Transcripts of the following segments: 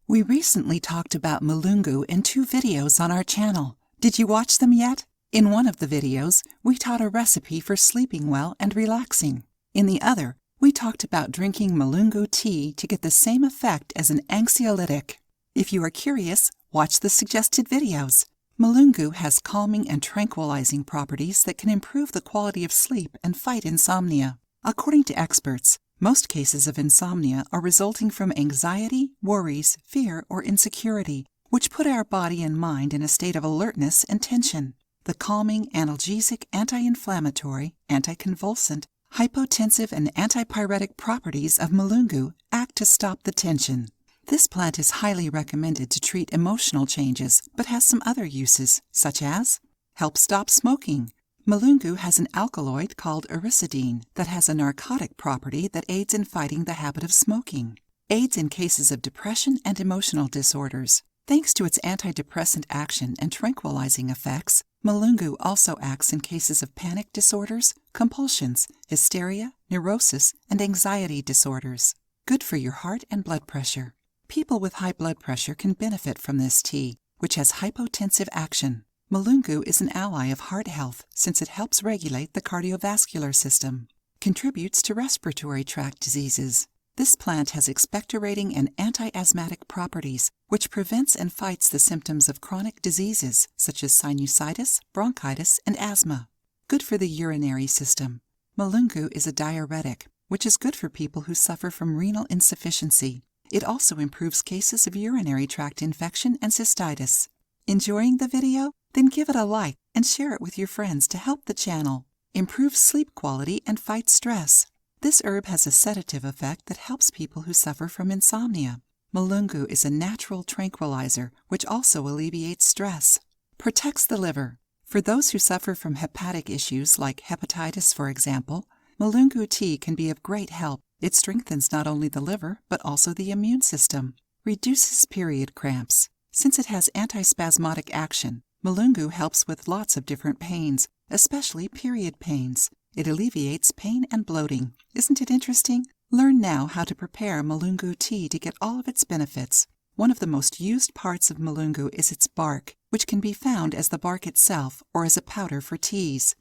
We recently talked about Mulungu in 2 videos on our channel. Did you watch them yet? In one of the videos, we taught a recipe for sleeping well and relaxing. In the other, we talked about drinking Mulungu tea to get the same effect as an anxiolytic. If you are curious, watch the suggested videos. Mulungu has calming and tranquilizing properties that can improve the quality of sleep and fight insomnia. According to experts, most cases of insomnia are resulting from anxiety, worries, fear, or insecurity, which put our body and mind in a state of alertness and tension. The calming, analgesic, anti-inflammatory, anticonvulsant, hypotensive, and antipyretic properties of Mulungu act to stop the tension. This plant is highly recommended to treat emotional changes, but has some other uses, such as help stop smoking. Mulungu has an alkaloid called ericidin that has a narcotic property that aids in fighting the habit of smoking. Aids in cases of depression and emotional disorders. Thanks to its antidepressant action and tranquilizing effects, Mulungu also acts in cases of panic disorders, compulsions, hysteria, neurosis, and anxiety disorders. Good for your heart and blood pressure. People with high blood pressure can benefit from this tea, which has hypotensive action. Mulungu is an ally of heart health since it helps regulate the cardiovascular system. Contributes to respiratory tract diseases. This plant has expectorating and anti-asthmatic properties, which prevents and fights the symptoms of chronic diseases such as sinusitis, bronchitis, and asthma. Good for the urinary system. Mulungu is a diuretic, which is good for people who suffer from renal insufficiency. It also improves cases of urinary tract infection and cystitis. Enjoying the video? Then give it a like and share it with your friends to help the channel. Improve sleep quality and fight stress. This herb has a sedative effect that helps people who suffer from insomnia. Mulungu is a natural tranquilizer, which also alleviates stress. Protects the liver. For those who suffer from hepatic issues like hepatitis, for example, Mulungu tea can be of great help. It strengthens not only the liver, but also the immune system. Reduces period cramps. Since it has antispasmodic action, Mulungu helps with lots of different pains, especially period pains. It alleviates pain and bloating. Isn't it interesting? Learn now how to prepare Mulungu tea to get all of its benefits. One of the most used parts of Mulungu is its bark, which can be found as the bark itself or as a powder for teas.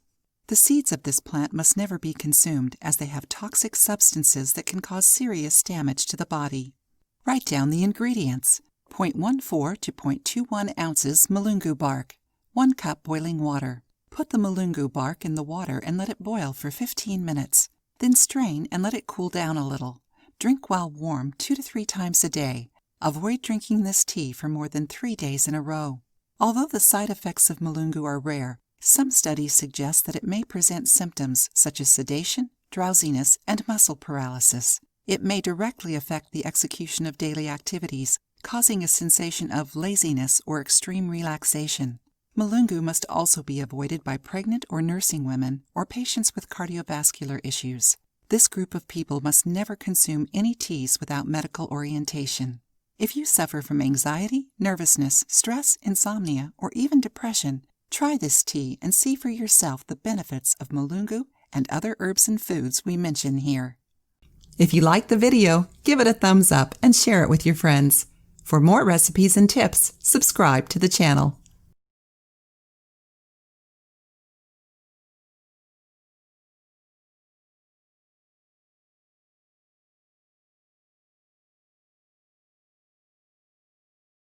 The seeds of this plant must never be consumed as they have toxic substances that can cause serious damage to the body. Write down the ingredients. 0.14 to 0.21 ounces Mulungu bark. 1 cup boiling water. Put the Mulungu bark in the water and let it boil for 15 minutes. Then strain and let it cool down a little. Drink while warm 2 to 3 times a day. Avoid drinking this tea for more than 3 days in a row. Although the side effects of Mulungu are rare, some studies suggest that it may present symptoms such as sedation, drowsiness, and muscle paralysis. It may directly affect the execution of daily activities, causing a sensation of laziness or extreme relaxation. Mulungu must also be avoided by pregnant or nursing women or patients with cardiovascular issues. This group of people must never consume any teas without medical orientation. If you suffer from anxiety, nervousness, stress, insomnia, or even depression, try this tea and see for yourself the benefits of Mulungu and other herbs and foods we mention here. If you liked the video, give it a thumbs up and share it with your friends. For more recipes and tips, subscribe to the channel.